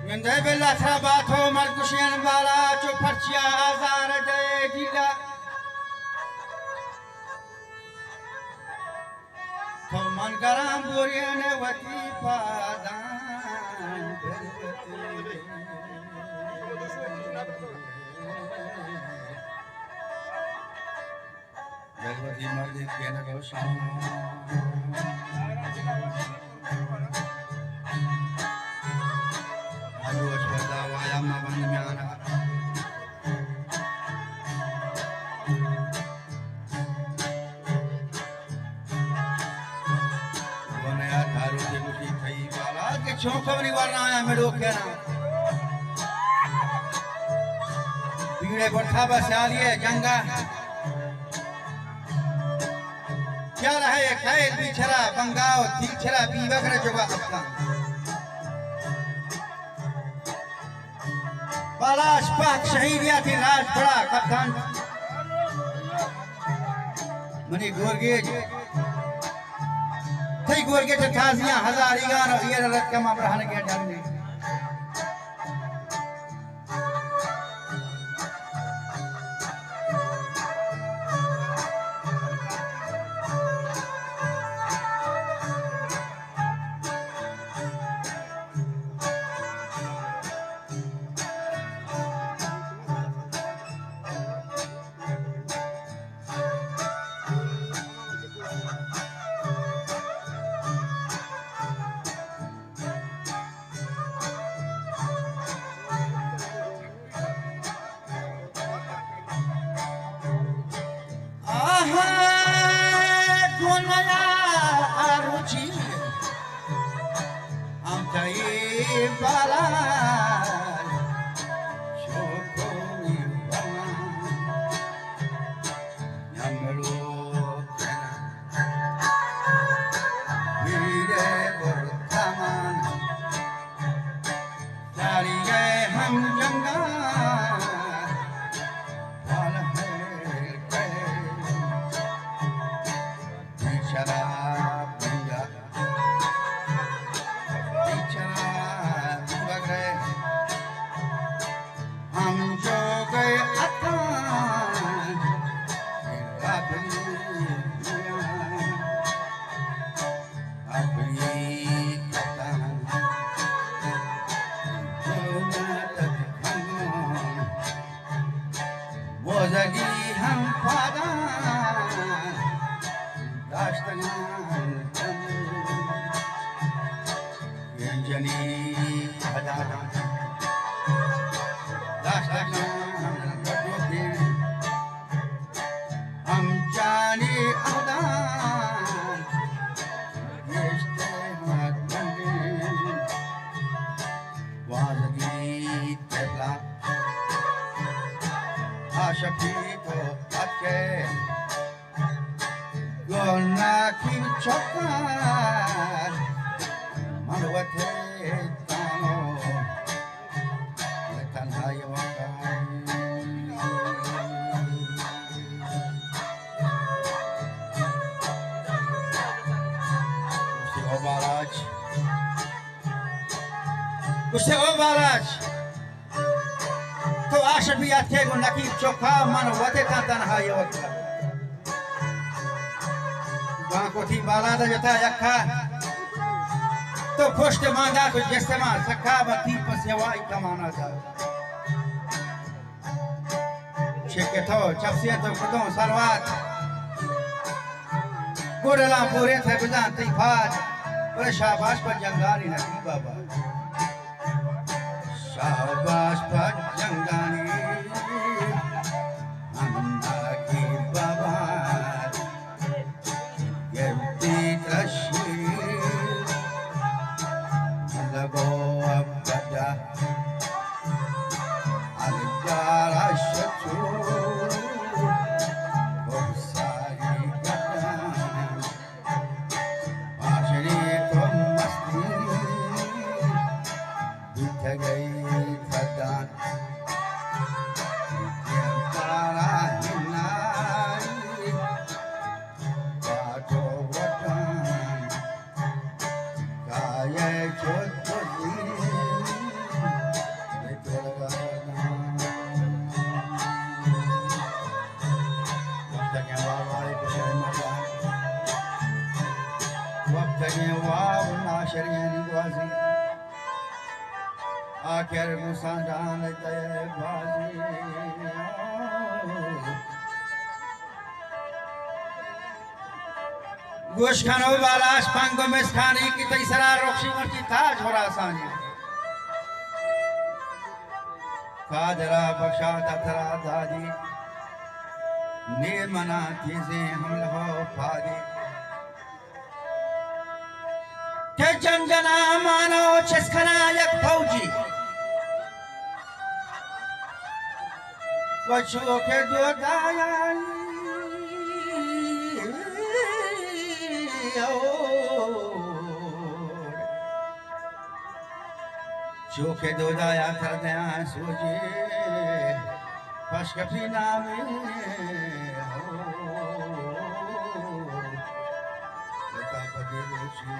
Yende bella trabato marcushian bala chuparchia azar de dila. To man garam buriane wati padan. Galvati mardi kena goshan. क्या रहे खैर बिछड़ा बंगाओ तीछड़ा बीवकर जोगा अपना बालाश पाक शहीदिया थी लाश पड़ा कप्तान मनी गोरगेज थई गोरगेज थाजियां हजार इगार ये रत कम अब्राहन के डालने उससे ओ बाराज तो आशा भी आते गो नकीब चौखा मन वते का तन्हा ये वक्त वहाँ को थी बाला दा जता यखा तो खुश्त मांगा कुछ जैसे मां सखा बती पसेवाई कमाना था शेके तो चपसिया तो कुदों सरवात गुड़ला पूरे थे बिजान ती फाज पर शाबाश पर जंगारी नकी बाबा शाबाश पर जंगानी अंधा की बाबा गिरती तशरीर लगो अब बजा अलगारा शचूर बहुत सारी गदान आशरी तो मस्ती बीत गई वक्तने वाव नाशरियन ग्वाजी आखिर मुसांडान तय बाजी गोश खानो बालाश पांगो में स्थानी की तैसरा रोक्षी मर्ची ताज हो रासानी कादरा बख्शा तथरा दादी निर्मना चीजें हम लहो फादी के जनजना मानो छिसखना यक फौजी वचो के दो दाया चोखे दो दाया कर दया सोचे पशकफी नामे हो लता पदे रोशी